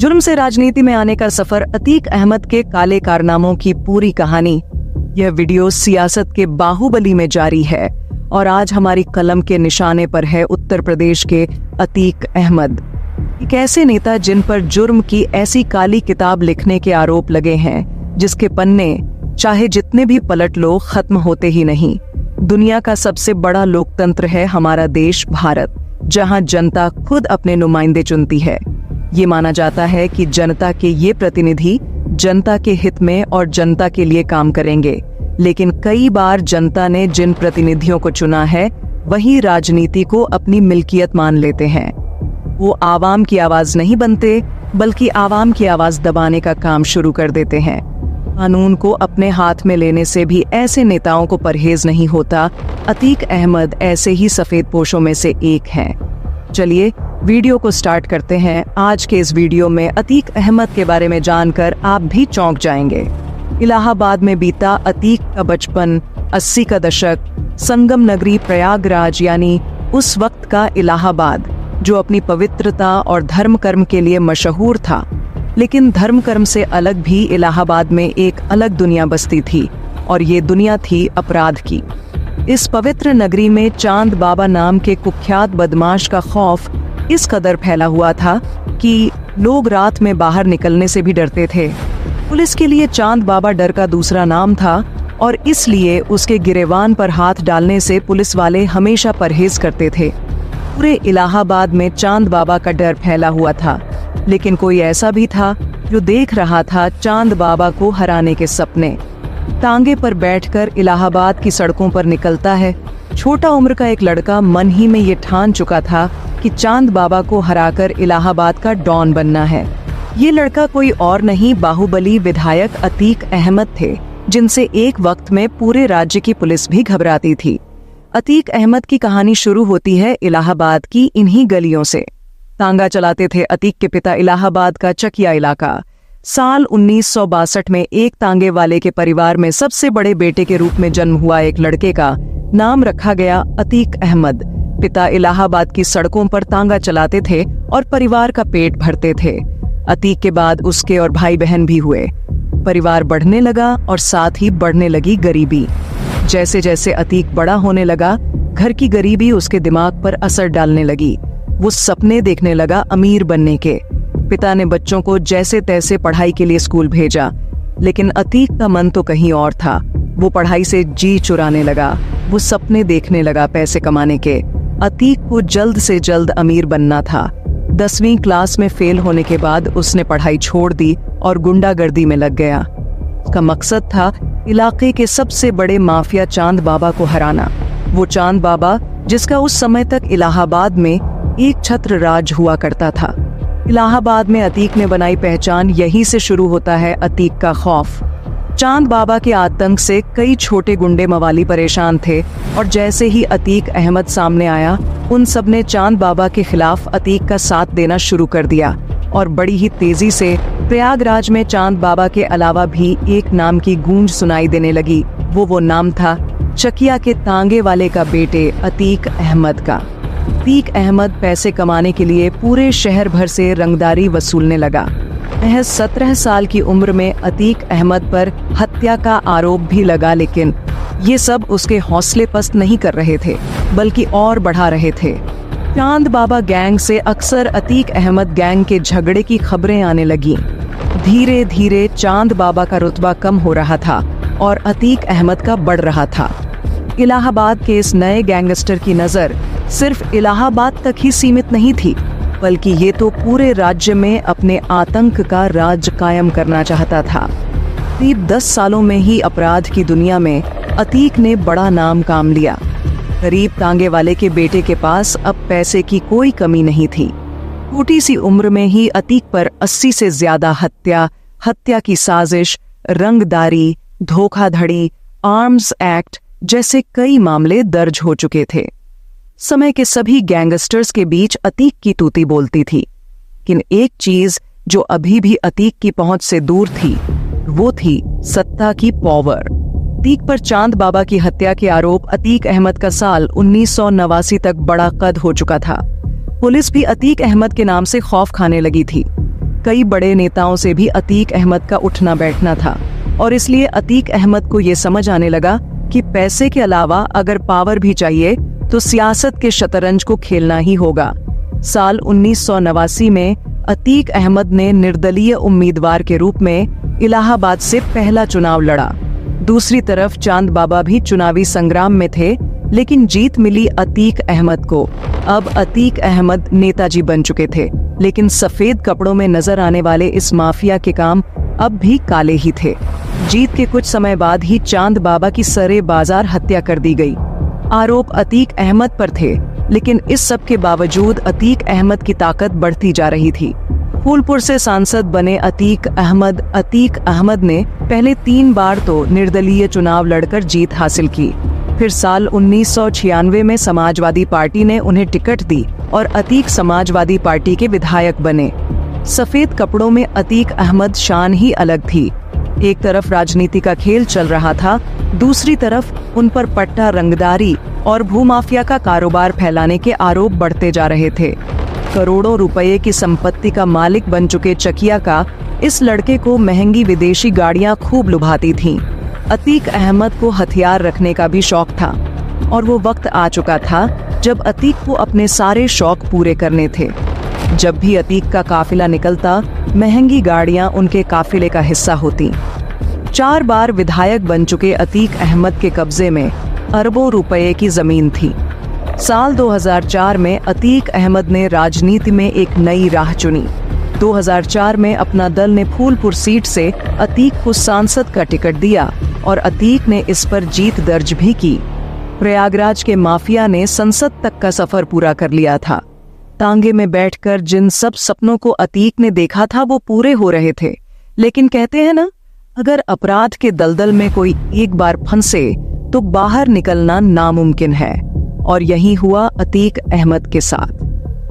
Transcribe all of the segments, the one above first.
जुर्म से राजनीति में आने का सफर, अतीक अहमद के काले कारनामों की पूरी कहानी। यह वीडियो सियासत के बाहुबली में जारी है और आज हमारी कलम के निशाने पर है उत्तर प्रदेश के अतीक अहमद। एक ऐसे नेता जिन पर जुर्म की ऐसी काली किताब लिखने के आरोप लगे हैं जिसके पन्ने चाहे जितने भी पलट लो खत्म होते ही नहीं। दुनिया का सबसे बड़ा लोकतंत्र है हमारा देश भारत, जहां जनता खुद अपने नुमाइंदे चुनती है। ये माना जाता है कि जनता के ये प्रतिनिधि जनता के हित में और जनता के लिए काम करेंगे, लेकिन कई बार जनता ने जिन प्रतिनिधियों को चुना है वही राजनीति को अपनी मिल्कियत मान लेते हैं। वो आवाम की आवाज नहीं बनते, बल्कि आवाम की आवाज दबाने का काम शुरू कर देते हैं। कानून को अपने हाथ में लेने से भी ऐसे नेताओं को परहेज नहीं होता। अतीक अहमद ऐसे ही सफेद पोशों में से एक हैं। चलिए वीडियो को स्टार्ट करते हैं। आज के इस वीडियो में अतीक अहमद के बारे में जानकर आप भी चौंक जाएंगे। इलाहाबाद में बीता अतीक का बचपन, 80 का दशक, संगम नगरी प्रयागराज यानी उस वक्त का इलाहाबाद जो अपनी पवित्रता और धर्म कर्म के लिए मशहूर था। लेकिन धर्म कर्म से अलग भी इलाहाबाद में एक अलग दुनिया बसती थी, और ये दुनिया थी अपराध की। इस पवित्र नगरी में चांद बाबा नाम के कुख्यात बदमाश का खौफ इस कदर फैला हुआ था कि लोग रात में बाहर निकलने से भी डरते थे। पुलिस के लिए चांद बाबा डर का दूसरा नाम था, और इसलिए उसके गिरेबान पर हाथ डालने से पुलिस वाले हमेशा परहेज करते थे। पूरे इलाहाबाद में चांद बाबा का डर फैला हुआ था, लेकिन कोई ऐसा भी था जो देख रहा था चांद बाबा को हराने के सपने। तांगे पर बैठकर इलाहाबाद की सड़कों पर निकलता है छोटा उम्र का एक लड़का। मन ही में ये ठान चुका था कि चांद बाबा को हराकर इलाहाबाद का डॉन बनना है। ये लड़का कोई और नहीं, बाहुबली विधायक अतीक अहमद थे, जिनसे एक वक्त में पूरे राज्य की पुलिस भी घबराती थी। अतीक अहमद की कहानी शुरू होती है इलाहाबाद की इन्हीं गलियों से। तांगा चलाते थे अतीक के पिता इलाहाबाद का चकिया इलाका। साल 1962 में एक तांगे वाले के परिवार में सबसे बड़े बेटे के रूप में जन्म हुआ एक लड़के का नाम रखा गया अतीक अहमद। पिता इलाहाबाद की सड़कों पर तांगा चलाते थे और परिवार का पेट भरते थे। अतीक के बाद उसके और भाई बहन भी हुए। परिवार बढ़ने लगा और साथ ही बढ़ने लगी गरीबी। जैसे जैसे अतीक बड़ा होने लगा, घर की गरीबी उसके दिमाग पर असर डालने लगी। वो सपने देखने लगा अमीर बनने के। पिता ने बच्चों को जैसे तैसे पढ़ाई के लिए स्कूल भेजा, लेकिन अतीक का मन तो कहीं और था। वो पढ़ाई से जी चुराने लगा। वो सपने देखने लगा पैसे कमाने के। अतीक को जल्द से जल्द अमीर बनना था। 10वीं क्लास में फेल होने के बाद उसने पढ़ाई छोड़ दी और गुंडागर्दी में लग गया। उसका मकसद था इलाके के सबसे बड़े माफिया चांद बाबा को हराना। वो चांद बाबा जिसका उस समय तक इलाहाबाद में एक छत्र राज हुआ करता था। इलाहाबाद में अतीक ने बनाई पहचान यहीं से शुरू होता है अतीक का खौफ। चांद बाबा के आतंक से कई छोटे गुंडे मवाली परेशान थे, और जैसे ही अतीक अहमद सामने आया, उन सब ने चांद बाबा के खिलाफ अतीक का साथ देना शुरू कर दिया। और बड़ी ही तेजी से प्रयागराज में चांद बाबा के अलावा भी एक नाम की गूंज सुनाई देने लगी। वो नाम था चकिया के तांगे वाले का बेटे अतीक अहमद का। अतीक अहमद पैसे कमाने के लिए पूरे शहर भर से रंगदारी वसूलने लगा। महज 17 साल की उम्र में अतीक अहमद पर हत्या का आरोप भी लगा, लेकिन ये सब उसके हौसले पस्त नहीं कर रहे थे, बल्कि और बढ़ा रहे थे। चांद बाबा गैंग से अक्सर अतीक अहमद गैंग के झगड़े की खबरें आने लगी। धीरे धीरे चांद बाबा का रुतबा कम हो रहा था और अतीक अहमद का बढ़ रहा था। इलाहाबाद के इस नए गैंगस्टर की नजर सिर्फ इलाहाबाद तक ही सीमित नहीं थी, बल्कि ये तो पूरे राज्य में अपने आतंक का राज कायम करना चाहता था। करीब 10 सालों में ही अपराध की दुनिया में अतीक ने बड़ा नाम काम लिया। गरीब तांगे वाले के बेटे के पास अब पैसे की कोई कमी नहीं थी। छोटी सी उम्र में ही अतीक पर 80 से ज्यादा हत्या की साजिश, रंगदारी, धोखाधड़ी, आर्म्स एक्ट जैसे कई मामले दर्ज हो चुके थे। समय के सभी गैंगस्टर्स के बीच अतीक की तूती बोलती थी, लेकिन एक चीज जो अभी भी अतीक की पहुंच से दूर थी, वो थी सत्ता की पावर। अतीक पर चांद बाबा की हत्या के आरोप अतीक अहमद का साल 1989 तक बड़ा कद हो चुका था। पुलिस भी अतीक अहमद के नाम से खौफ खाने लगी थी। कई बड़े नेताओं से भी अतीक अहमद का उठना बैठना था और इसलिए अतीक अहमद को ये समझ आने लगा कि पैसे के अलावा अगर पावर भी चाहिए तो सियासत के शतरंज को खेलना ही होगा। साल 1989 में अतीक अहमद ने निर्दलीय उम्मीदवार के रूप में इलाहाबाद से पहला चुनाव लड़ा। दूसरी तरफ चांद बाबा भी चुनावी संग्राम में थे, लेकिन जीत मिली अतीक अहमद को। अब अतीक अहमद नेताजी बन चुके थे, लेकिन सफेद कपड़ों में नजर आने वाले इस माफिया के काम अब भी काले ही थे। जीत के कुछ समय बाद ही चांद बाबा की सरे बाजार हत्या कर दी गई। आरोप अतीक अहमद पर थे, लेकिन इस सब के बावजूद अतीक अहमद की ताकत बढ़ती जा रही थी। फूलपुर से सांसद बने अतीक अहमद ने पहले 3 बार तो निर्दलीय चुनाव लड़कर जीत हासिल की। फिर साल 1996 में समाजवादी पार्टी ने उन्हें टिकट दी और अतीक समाजवादी पार्टी के विधायक बने। सफेद कपड़ों में अतीक अहमद शान ही अलग थी। एक तरफ राजनीति का खेल चल रहा था, दूसरी तरफ उन पर पट्टा रंगदारी और भूमाफिया का कारोबार फैलाने के आरोप बढ़ते जा रहे थे। करोड़ों रुपए की संपत्ति का मालिक बन चुके चकिया का इस लड़के को महंगी विदेशी गाड़ियां खूब लुभाती थीं। अतीक अहमद को हथियार रखने का भी शौक था और वो वक्त आ चुका था जब अतीक को अपने सारे शौक पूरे करने थे। जब भी अतीक का काफिला निकलता, महंगी गाड़ियां उनके काफिले का हिस्सा होती। 4 बार विधायक बन चुके अतीक अहमद के कब्जे में अरबों रुपए की जमीन थी। साल 2004 में अतीक अहमद ने राजनीति में एक नई राह चुनी। 2004 में अपना दल ने फूलपुर सीट से अतीक को सांसद का टिकट दिया और अतीक ने इस पर जीत दर्ज भी की। प्रयागराज के माफिया ने संसद तक का सफर पूरा कर लिया था। तांगे में बैठकर जिन सब सपनों को अतीक ने देखा था वो पूरे हो रहे थे। लेकिन कहते हैं ना, अगर अपराध के दलदल में कोई एक बार फंसे तो बाहर निकलना नामुमकिन है, और यही हुआ अतीक अहमद के साथ।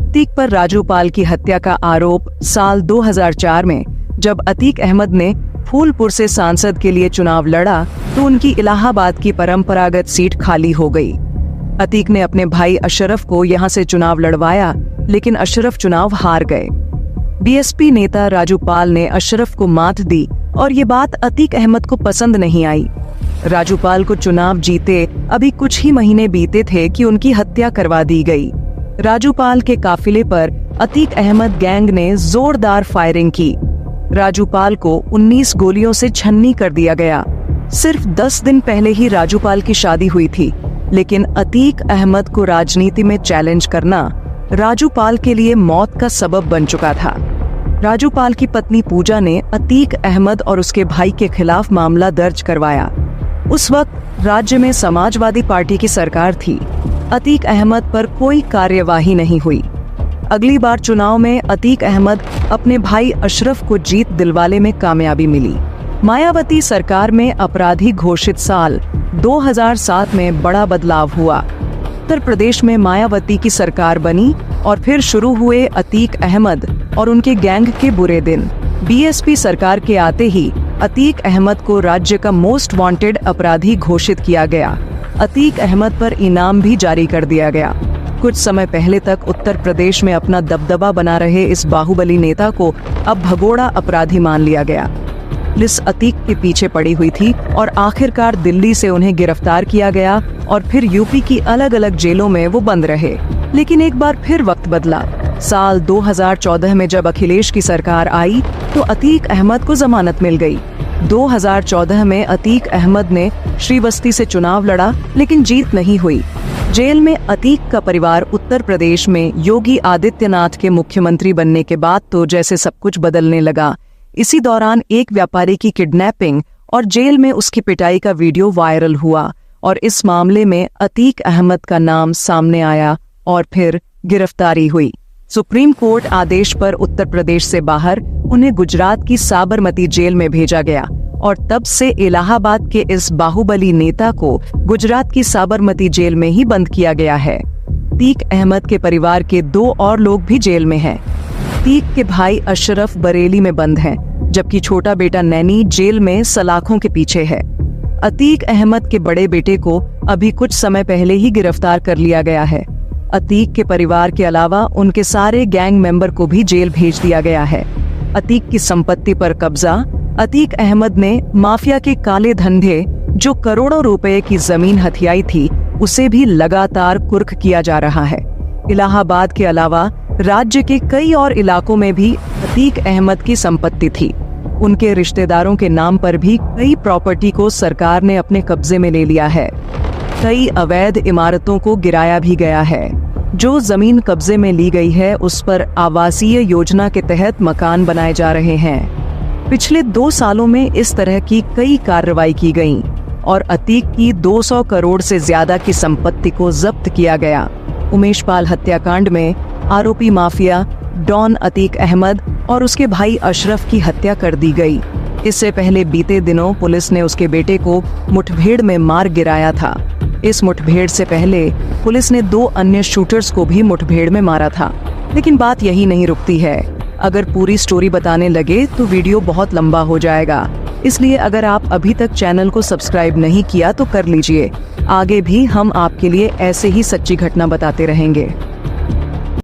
अतीक पर राजूपाल की हत्या का आरोप साल 2004 में जब अतीक अहमद ने फूलपुर से सांसद के लिए चुनाव लड़ा तो उनकी इलाहाबाद की परंपरागत सीट खाली हो गई। अतीक ने अपने भाई अशरफ को यहां से चुनाव लड़वाया, लेकिन अशरफ चुनाव हार गए। बीएसपी नेता राजूपाल ने अशरफ को मात दी और ये बात अतीक अहमद को पसंद नहीं आई। राजूपाल को चुनाव जीते अभी कुछ ही महीने बीते थे कि उनकी हत्या करवा दी गई। राजूपाल के काफिले पर अतीक अहमद गैंग ने जोरदार फायरिंग की। राजूपाल को 19 गोलियों से छन्नी कर दिया गया। सिर्फ 10 दिन पहले ही राजूपाल की शादी हुई थी, लेकिन अतीक अहमद को राजनीति में चैलेंज करना राजूपाल के लिए मौत का सबब बन चुका था। राजूपाल की पत्नी पूजा ने अतीक अहमद और उसके भाई के खिलाफ मामला दर्ज करवाया। उस वक्त राज्य में समाजवादी पार्टी की सरकार थी। अतीक अहमद पर कोई कार्यवाही नहीं हुई। अगली बार चुनाव में अतीक अहमद अपने भाई अशरफ को जीत दिलवाने में कामयाबी मिली। मायावती सरकार में अपराधी घोषित साल 2007 में बड़ा बदलाव हुआ। उत्तर प्रदेश में मायावती की सरकार बनी और फिर शुरू हुए अतीक अहमद और उनके गैंग के बुरे दिन। बीएसपी सरकार के आते ही अतीक अहमद को राज्य का मोस्ट वांटेड अपराधी घोषित किया गया। अतीक अहमद पर इनाम भी जारी कर दिया गया। कुछ समय पहले तक उत्तर प्रदेश में अपना दबदबा बना रहे इस बाहुबली नेता को अब भगोड़ा अपराधी मान लिया गया। पुलिस अतीक के पीछे पड़ी हुई थी और आखिरकार दिल्ली से उन्हें गिरफ्तार किया गया और फिर यूपी की अलग अलग जेलों में वो बंद रहे। लेकिन एक बार फिर वक्त बदला। साल 2014 में जब अखिलेश की सरकार आई तो अतीक अहमद को जमानत मिल गई। 2014 में अतीक अहमद ने श्रीबस्ती से चुनाव लड़ा, लेकिन जीत नहीं हुई। जेल में अतीक का परिवार उत्तर प्रदेश में योगी आदित्यनाथ के मुख्यमंत्री बनने के बाद तो जैसे सब कुछ बदलने लगा। इसी दौरान एक व्यापारी की किडनैपिंग और जेल में उसकी पिटाई का वीडियो वायरल हुआ और इस मामले में अतीक अहमद का नाम सामने आया और फिर गिरफ्तारी हुई। सुप्रीम कोर्ट आदेश पर उत्तर प्रदेश से बाहर उन्हें गुजरात की साबरमती जेल में भेजा गया और तब से इलाहाबाद के इस बाहुबली नेता को गुजरात की साबरमती जेल में ही बंद किया गया है। अतीक अहमद के परिवार के 2 और लोग भी जेल में हैं। अतीक के भाई अशरफ बरेली में बंद हैं, जबकि छोटा बेटा नैनी जेल में सलाखों के पीछे है। अतीक अहमद के बड़े बेटे को अभी कुछ समय पहले ही गिरफ्तार कर लिया गया है। अतीक के परिवार के अलावा उनके सारे गैंग मेंबर को भी जेल भेज दिया गया है। अतीक की संपत्ति पर कब्जा। अतीक अहमद ने माफिया के काले धंधे, जो करोड़ों रुपए की जमीन हथियाई थी, उसे भी लगातार कुर्क किया जा रहा है। इलाहाबाद के अलावा राज्य के कई और इलाकों में भी अतीक अहमद की संपत्ति थी। उनके रिश्तेदारों के नाम पर भी कई प्रॉपर्टी को सरकार ने अपने कब्जे में ले लिया है। कई अवैध इमारतों को गिराया भी गया है। जो जमीन कब्जे में ली गई है, उस पर आवासीय योजना के तहत मकान बनाए जा रहे हैं। पिछले 2 सालों में इस तरह की कई कार्रवाई की गई और अतीक की 200 करोड़ से ज्यादा की संपत्ति को जब्त किया गया। उमेश पाल हत्याकांड में आरोपी माफिया डॉन अतीक अहमद और उसके भाई अशरफ की हत्या कर दी गई। इससे पहले बीते दिनों पुलिस ने उसके बेटे को मुठभेड़ में मार गिराया था। इस मुठभेड़ से पहले पुलिस ने 2 अन्य शूटर्स को भी मुठभेड़ में मारा था। लेकिन बात यही नहीं रुकती है। अगर पूरी स्टोरी बताने लगे तो वीडियो बहुत लंबा हो जाएगा। इसलिए अगर आप अभी तक चैनल को सब्सक्राइब नहीं किया तो कर लीजिए। आगे भी हम आपके लिए ऐसे ही सच्ची घटना बताते रहेंगे।